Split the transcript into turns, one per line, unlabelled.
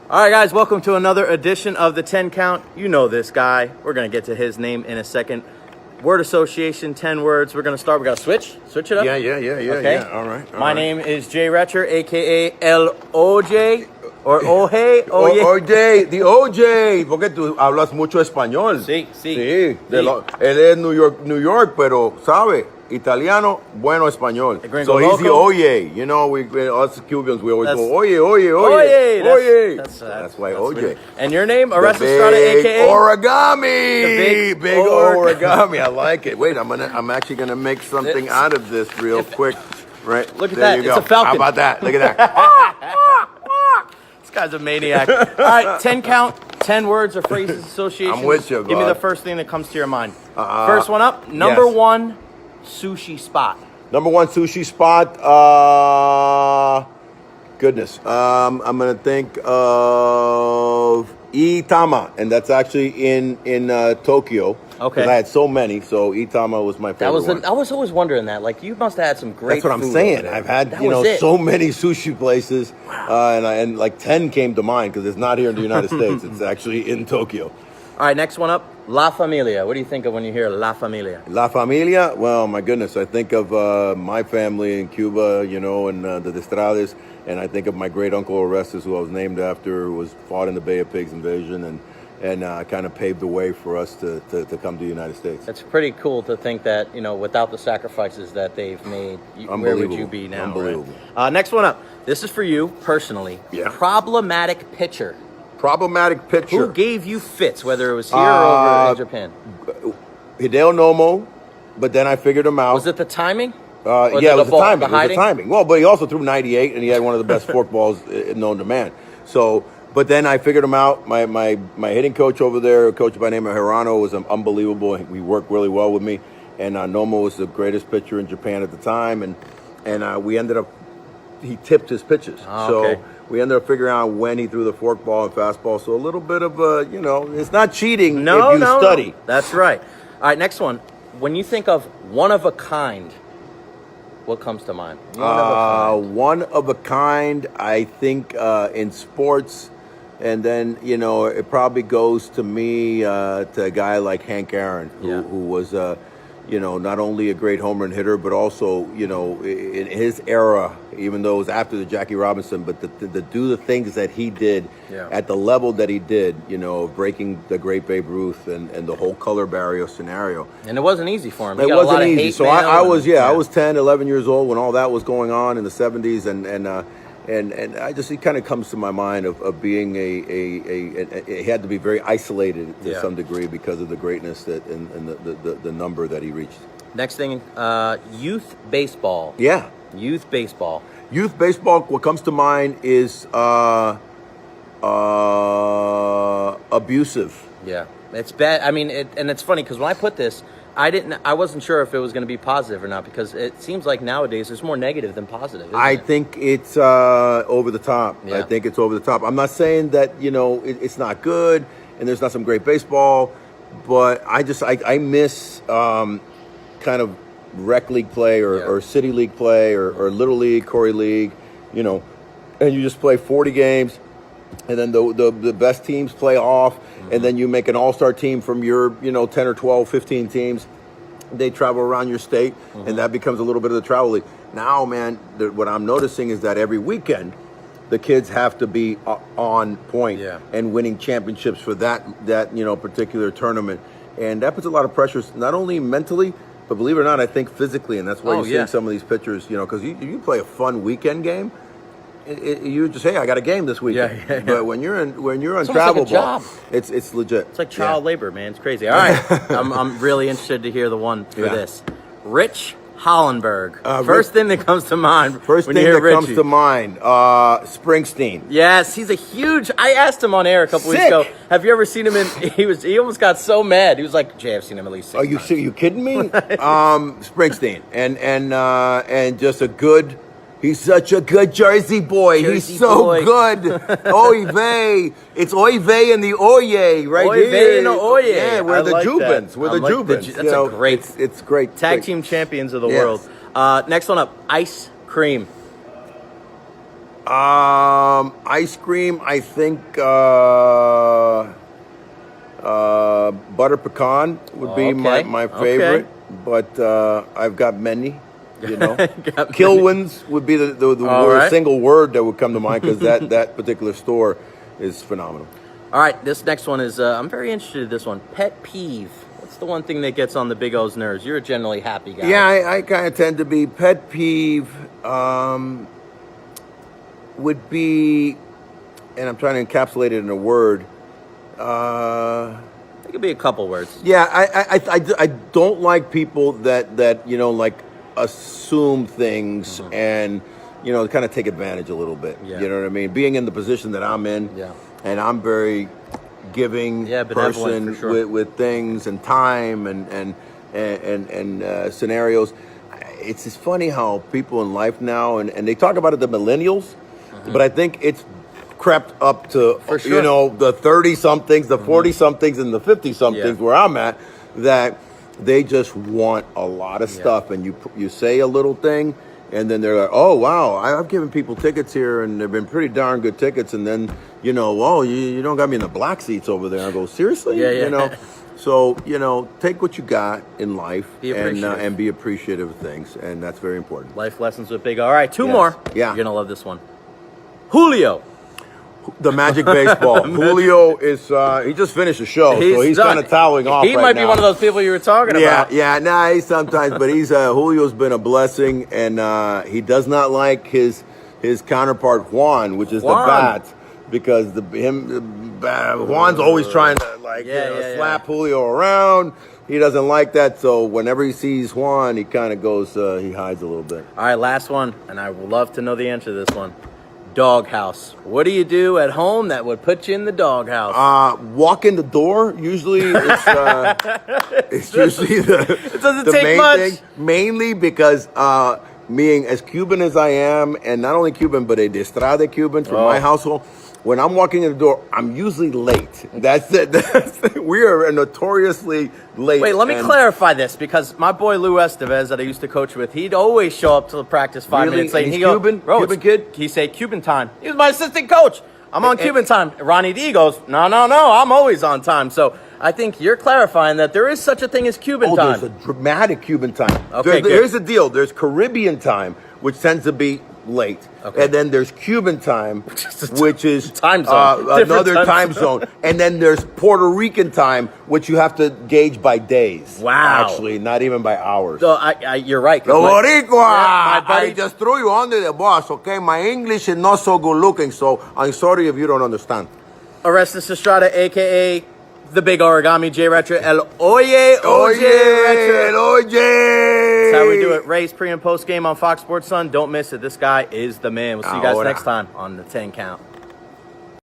All right, guys, welcome to another edition of the 10 Count. You know this guy. We're going to get to his name in a second. Word association, 10 words. We're going to start. We got to switch it up?
Yeah.
Okay.
All right.
My name is Jay Recher, AKA El O-Jay or Oye Oye.
O-Jay, the O-Jay. Porque tú hablas mucho español.
Sí.
Él es New York, pero sabe italiano, bueno español. So he's the Oye. You know, us Cubans, we always go Oye. That's why O-Jay.
And your name, Orestes Destrade AKA?
O-rigami. Big O-rigami. I like it. Wait, I'm actually gonna make something out of this real quick. Right.
Look at
there
that.
You go.
It's a falcon.
How about that? Look at that.
This guy's a maniac. All right, 10 count, 10 words or phrases associations.
I'm with you,
Give me
bud.
the first thing that comes to your mind. First one up, number one sushi spot.
Number one sushi spot. Goodness. I'm gonna think of Itama, and that's actually in Tokyo.
Okay.
Because I had so many, so Itama was my favorite one.
I was always wondering that. Like, you must have had some great.
That's what I'm
food
saying. I've had so many sushi places, and like 10 came to mind because it's not here in the United States. It's actually in Tokyo.
All right, next one up, La Familia. What do you think of when you hear La Familia?
La Familia? Well, my goodness, I think of my family in Cuba, and the Destrades, and I think of my great uncle Orestes, who I was named after, who was fought in the Bay of Pigs invasion, and kind of paved the way for us to come to the United States.
It's pretty cool to think that, without the sacrifices that they've made, where would you be now?
Unbelievable.
Right? Next one up. This is for you personally.
Yeah.
Problematic pitcher.
Problematic pitcher.
Who gave you fits, whether it was here or over in Japan?
Hideo Nomo, but then I figured him out.
Was it the timing?
Yeah, it was the timing. It was the timing. Well, but he also threw 98, and he had one of the best forkballs known to man. So, but then I figured him out. My hitting coach over there, a coach by the name of Hirano, was unbelievable. He worked really well with me, and Nomo was the greatest pitcher in Japan at the time, and we ended up. He tipped his pitches, so we ended up figuring out when he threw the forkball and fastball. So a little bit of it's not cheating if you study.
That's right. All right, next one. When you think of one of a kind, what comes to mind?
One of a kind, I think in sports, and then it probably goes to me to a guy like Hank Aaron, who was not only a great home run hitter, but also in his era, even though it was after the Jackie Robinson, but to do the things that he did at the level that he did, breaking the great Babe Ruth and the whole color barrier scenario.
And it wasn't easy for him.
It wasn't easy. So I was 10, 11 years old when all that was going on in the 70s, and I just, it kind of comes to my mind of being he had to be very isolated to some degree because of the greatness that and the number that he reached.
Next thing, youth baseball.
Yeah.
Youth baseball.
Youth baseball, what comes to mind is abusive.
Yeah. It's bad. I mean, and it's funny because when I put this, I wasn't sure if it was going to be positive or not, because it seems like nowadays there's more negative than positive.
I think it's over the top.
Yeah.
I think it's over the top. I'm not saying that it's not good and there's not some great baseball, but I miss kind of rec league play or city league play or little league, Corey league, and you just play 40 games. And then the best teams play off, and then you make an all-star team from your 10 or 12, 15 teams. They travel around your state, and that becomes a little bit of the travel league. Now, man, what I'm noticing is that every weekend, the kids have to be on point and winning championships for that particular tournament. And that puts a lot of pressure, not only mentally, but believe it or not, I think physically. And that's why you're seeing some of these pitchers, because you play a fun weekend game. You just, hey, I got a game this weekend. Yeah. But when you're on travel ball, it's legit.
It's like child labor, man. It's crazy. All right, I'm really interested to hear the one for this. Rich Hollenberg. First thing that comes to mind.
First thing that comes to mind. Springsteen.
Yes, he's a huge. I asked him on air a couple weeks ago. Have you ever seen him in? He almost got so mad. He was like, "Jay, I've seen him at least 6 times."
Are you kidding me? Springsteen and just a good. He's such a good Jersey boy. He's so good. Oy vey. It's Oy vey and the Oye right
Oy
here.
Vey and the Oye.
Yeah, we're the Jubans. We're the Jubans.
That's a great.
It's great.
Tag team champions of the world. Next one up, ice cream.
Ice cream, I think butter pecan would be my favorite.
Okay.
But I've got many, you know.
Got
Kilwins would be the
All
word,
right.
single word that would come to mind because that particular store is phenomenal.
All right, this next one is, I'm very interested in this one. Pet peeve. What's the one thing that gets on the Big O's nerves? You're a generally happy guy.
Yeah, I kind of tend to be. Pet peeve would be, and I'm trying to encapsulate it in a word.
It could be a couple words.
Yeah, I don't like people that you know, like, assume things and, you know, kind of take advantage a little bit.
Yeah.
You know what I mean? Being in the position that I'm in,
Yeah.
and I'm very giving
benevolent,
person
for sure.
with things and time and scenarios. It's just funny how people in life now, and they talk about it, the millennials, but I think it's crept up to,
For sure.
you know, the 30-somethings, the 40-somethings, and the 50-somethings where I'm at, that they just want a lot of stuff, and you say a little thing, and then they're like, oh, wow, I've given people tickets here, and they've been pretty darn good tickets, and then, you know, oh, you don't got me in the black seats over there. I go, seriously?
Yeah, yeah.
You know? So, you know, take what you got in life
Be appreciative.
and be appreciative of things, and that's very important.
Life lessons with Big O. All right, two
Yes.
more.
Yeah.
You're going to love this one. Julio.
The Magic Baseball. Julio is, he just finished the show, so he's
done.
kind of toweling off
He
right
might be
now.
one of those people you were talking about.
Yeah, he's sometimes, but he's, Julio's been a blessing, and he does not like his counterpart, Juan, which is
Juan.
the bat, because Juan's always trying to, like, slap Julio around. He doesn't like that, so whenever he sees Juan, he kind of goes, he hides a little bit.
All right, last one, and I would love to know the answer to this one. Doghouse. What do you do at home that would put you in the doghouse?
Walk in the door. Usually, it's usually
It doesn't
the
take
main
much.
thing. Mainly because being as Cuban as I am, and not only Cuban but a Destrade Cuban from my household. When I'm walking in the door, I'm usually late. That's it. We are notoriously late.
Wait, let me clarify this, because my boy Lou Estevez that I used to coach with, he'd always show up to the practice 5
Really?
minutes late.
And
He'd
he's
go,
Cuban?
Bro,
Cuban
it's-
kid?
He'd say Cuban time. He was my assistant coach. I'm on Cuban time. Ronnie D goes, no, I'm always on time. So I think you're clarifying that there is such a thing as Cuban time.
There's a dramatic Cuban time.
Okay, good.
Here's the deal. There's Caribbean time, which tends to be late.
Okay.
And then there's Cuban time, which is
time zone. Different
another
time
time zone. And then there's Puerto Rican time, which you have to gauge by days.
Wow.
Actually, not even by hours.
So you're right. 'cause
The
my-
Boricua!
Yeah, my buddy-
I just threw you under the bus, okay? My English is not so good looking, so I'm sorry if you don't understand.
Orestes Destrade AKA the Big O-Rigami, Jay Recher Oye Oye Recher.
Oye!
That's how we do it. Rays pre and post game on Fox Sports Sun. Don't miss it. This guy is the man. We'll see you guys
Ahora.
next time on the 10 Count.